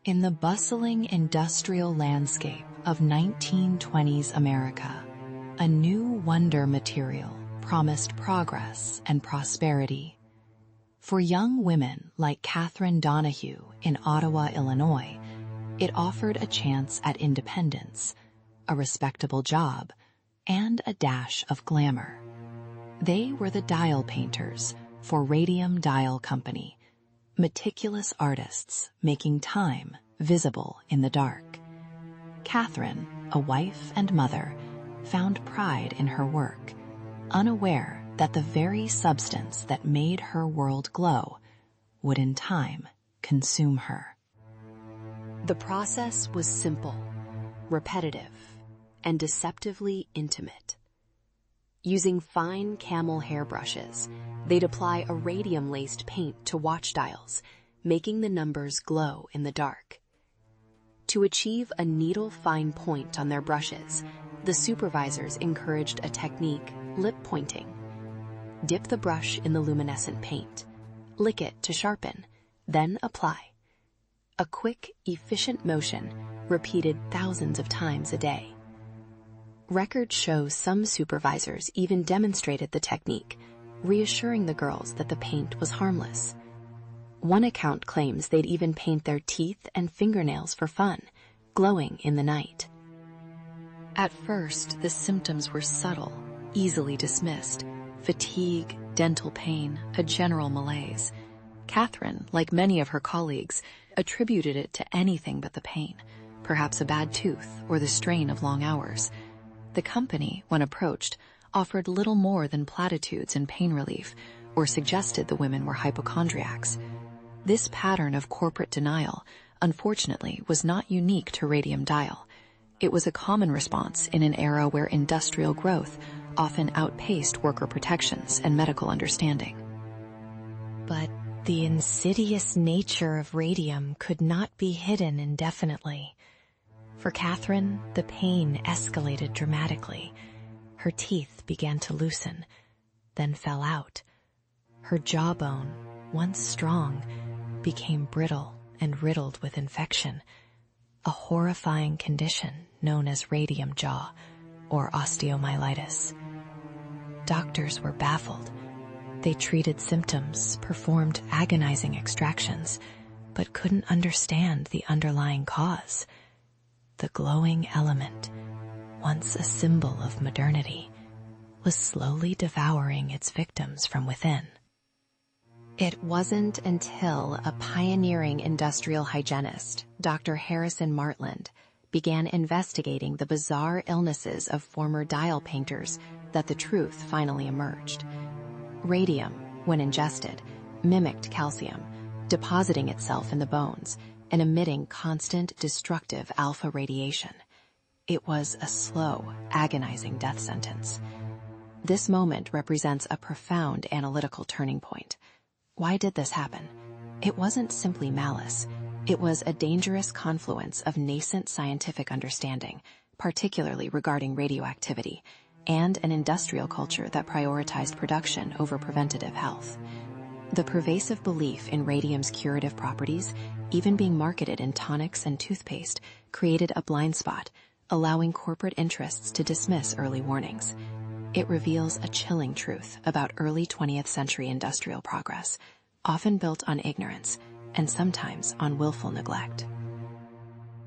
In the bustling industrial landscape of 1920s America, a new wonder material promised progress and prosperity. For young women like Catherine Donohue in Ottawa, Illinois, it offered a chance at independence, a respectable job, and a dash of glamour. They were the dial painters for Radium Dial Company, meticulous artists making time visible in the dark. Catherine, a wife and mother, found pride in her work, unaware that the very substance that made her world glow would in time consume her. The process was simple, repetitive, and deceptively intimate. Using fine camel hair brushes, they'd apply a radium-laced paint to watch dials, making the numbers glow in the dark. To achieve a needle-fine point on their brushes, the supervisors encouraged a technique, lip pointing. Dip the brush in the luminescent paint, lick it to sharpen, then apply. A quick, efficient motion repeated thousands of times a day. Records show some supervisors even demonstrated the technique, reassuring the girls that the paint was harmless. One account claims they'd even paint their teeth and fingernails for fun, glowing in the night. At first, the symptoms were subtle, easily dismissed: fatigue, dental pain, a general malaise. Catherine, like many of her colleagues, attributed it to anything but the pain, perhaps a bad tooth or the strain of long hours. The company, when approached, offered little more than platitudes and pain relief, or suggested the women were hypochondriacs. This pattern of corporate denial, unfortunately, was not unique to Radium Dial. It was a common response in an era where industrial growth often outpaced worker protections and medical understanding. But the insidious nature of radium could not be hidden indefinitely. For Catherine, the pain escalated dramatically. Her teeth began to loosen, then fell out. Her jawbone, once strong, became brittle and riddled with infection, a horrifying condition known as radium jaw or osteomyelitis. Doctors were baffled. They treated symptoms, performed agonizing extractions, but couldn't understand the underlying cause. The glowing element, once a symbol of modernity, was slowly devouring its victims from within. It wasn't until a pioneering industrial hygienist, Dr. Harrison Martland, began investigating the bizarre illnesses of former dial painters that the truth finally emerged. Radium, when ingested, mimicked calcium, depositing itself in the bones and emitting constant destructive alpha radiation. It was a slow, agonizing death sentence. This moment represents a profound analytical turning point. Why did this happen? It wasn't simply malice. It was a dangerous confluence of nascent scientific understanding, particularly regarding radioactivity, and an industrial culture that prioritized production over preventative health. The pervasive belief in radium's curative properties, even being marketed in tonics and toothpaste, created a blind spot, allowing corporate interests to dismiss early warnings. It reveals a chilling truth about early 20th century industrial progress, often built on ignorance and sometimes on willful neglect.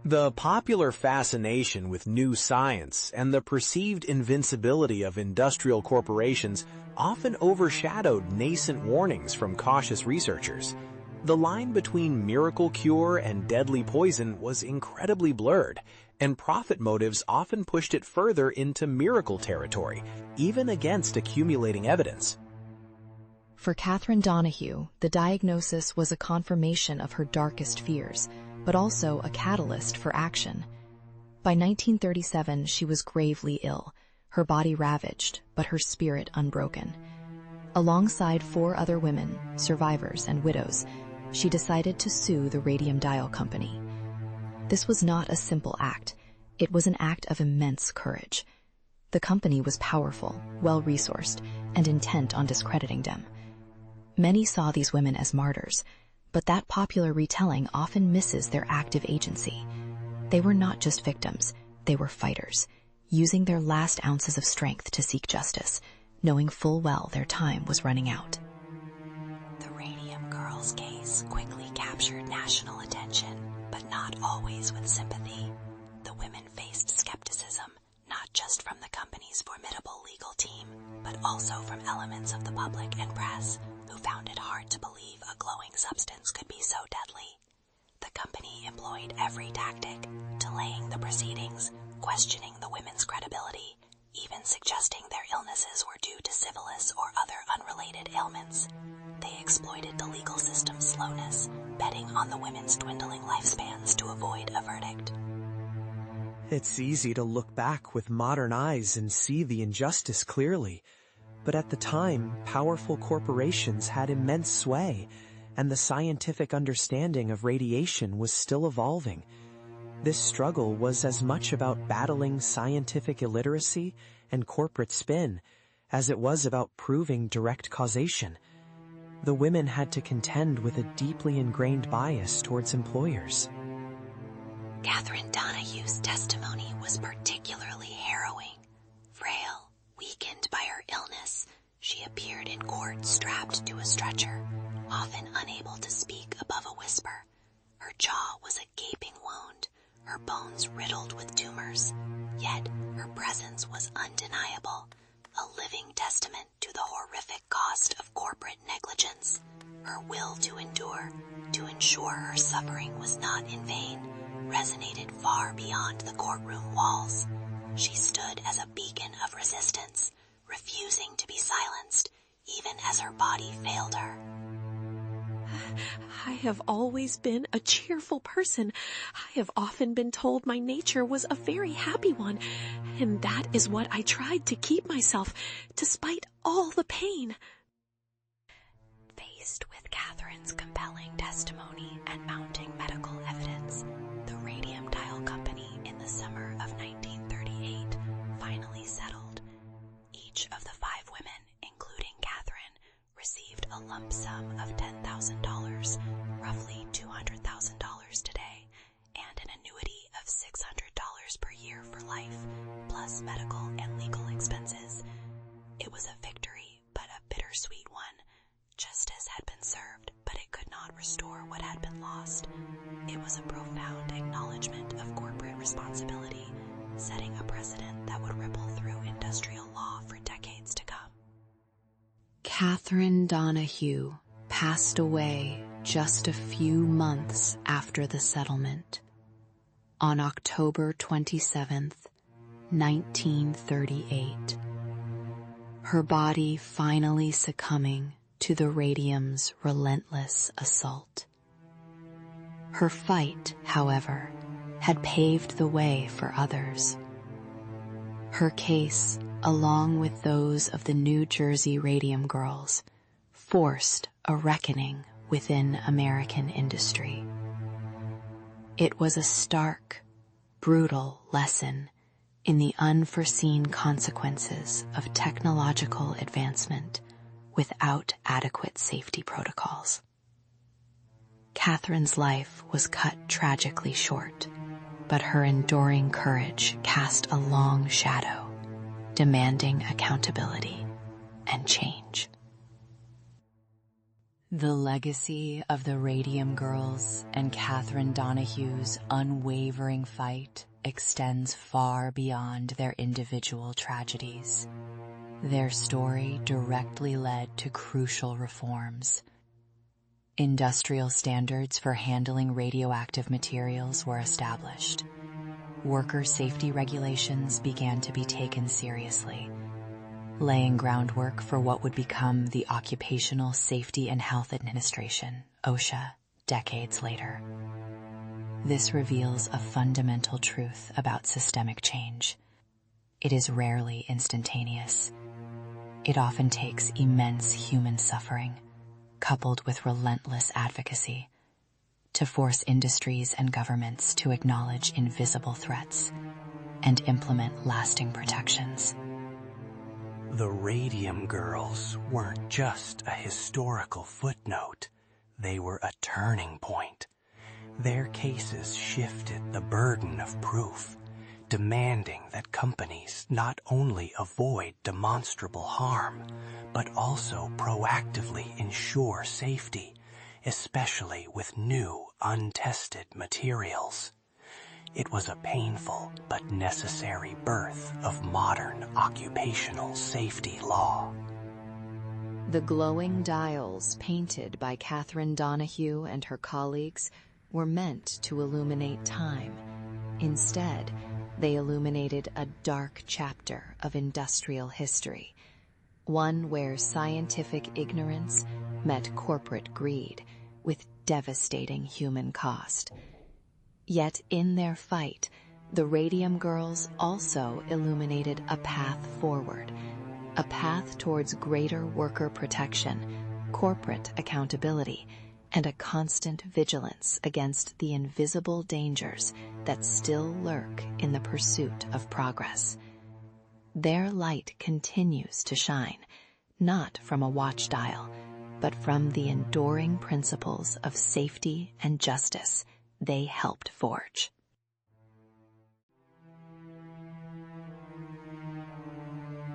The popular fascination with new science and the perceived invincibility of industrial corporations often overshadowed nascent warnings from cautious researchers. The line between miracle cure and deadly poison was incredibly blurred, and profit motives often pushed it further into miracle territory, even against accumulating evidence. For Catherine Donohue, the diagnosis was a confirmation of her darkest fears, but also a catalyst for action. By 1937, she was gravely ill, her body ravaged, but her spirit unbroken. Alongside 4 other women, survivors and widows, she decided to sue the Radium Dial Company. This was not a simple act. It was an act of immense courage. The company was powerful, well-resourced, and intent on discrediting them. Many saw these women as martyrs, But that popular retelling often misses their active agency. They were not just victims, they were fighters, using their last ounces of strength to seek justice, knowing full well their time was running out. The Radium Girls case quickly captured national attention, but not always with sympathy. The women faced skepticism, not just from the company's formidable legal team, but also from elements of the public and press who found it hard to believe a glowing substance could be so deadly. The company employed every tactic, delaying the proceedings, questioning the women's credibility, even suggesting their illnesses were due to syphilis or other unrelated ailments. They exploited the legal system's slowness, betting on the women's dwindling lifespans to avoid a verdict. It's easy to look back with modern eyes and see the injustice clearly, but at the time, powerful corporations had immense sway, and the scientific understanding of radiation was still evolving. This struggle was as much about battling scientific illiteracy and corporate spin as it was about proving direct causation. The women had to contend with a deeply ingrained bias towards employers. Catherine Donohue's testimony was particularly harrowing. Frail, weakened by her illness, she appeared in court strapped to a stretcher, often unable to speak above a whisper. Her jaw was a gaping wound, her bones riddled with tumors, yet her presence was undeniable, a living testament to the horrific cost of corporate negligence. Her will to endure, to ensure her suffering was not in vain, resonated far beyond the courtroom walls. She stood as a beacon of resistance, refusing to be silenced, even as her body failed her. I have always been a cheerful person. I have often been told my nature was a very happy one, and that is what I tried to keep myself, despite all the pain. Faced with Catherine's compelling testimony and mounting medical evidence, the Radium Tile Company in the summer of 1938 finally settled. Each of the 5 women, including Catherine, received a lump sum of $10,000, roughly $200,000 today, and an annuity of $600 per year for life, plus medical and legal expenses. It was a victory, but a bittersweet one. Justice had been served, but it could not restore what had been lost. It was a profound acknowledgement of corporate responsibility, setting a precedent that would ripple through industrial law for decades to come. Catherine Donohue passed away just a few months after the settlement, on October 27th, 1938. Her body finally succumbing to the radium's relentless assault. Her fight, however, had paved the way for others. Her case, along with those of the New Jersey Radium Girls, forced a reckoning within American industry. It was a stark, brutal lesson in the unforeseen consequences of technological advancement without adequate safety protocols. Catherine's life was cut tragically short, but her enduring courage cast a long shadow, demanding accountability and change. The legacy of the Radium Girls and Catherine Donohue's unwavering fight extends far beyond their individual tragedies. Their story directly led to crucial reforms. Industrial standards for handling radioactive materials were established. Worker safety regulations began to be taken seriously, laying groundwork for what would become the Occupational Safety and Health Administration, OSHA, decades later. This reveals a fundamental truth about systemic change. It is rarely instantaneous. It often takes immense human suffering, coupled with relentless advocacy, to force industries and governments to acknowledge invisible threats and implement lasting protections. The Radium Girls weren't just a historical footnote. they were a turning point. Their cases shifted the burden of proof, demanding that companies not only avoid demonstrable harm, but also proactively ensure safety, especially with new, untested materials. It was a painful but necessary birth of modern occupational safety law. The glowing dials painted by Catherine Donohue and her colleagues were meant to illuminate time. Instead, they illuminated a dark chapter of industrial history, one where scientific ignorance met corporate greed with devastating human cost. Yet in their fight, the Radium Girls also illuminated a path forward, a path towards greater worker protection, corporate accountability, and a constant vigilance against the invisible dangers that still lurk in the pursuit of progress. Their light continues to shine, not from a watch dial, but from the enduring principles of safety and justice they helped forge.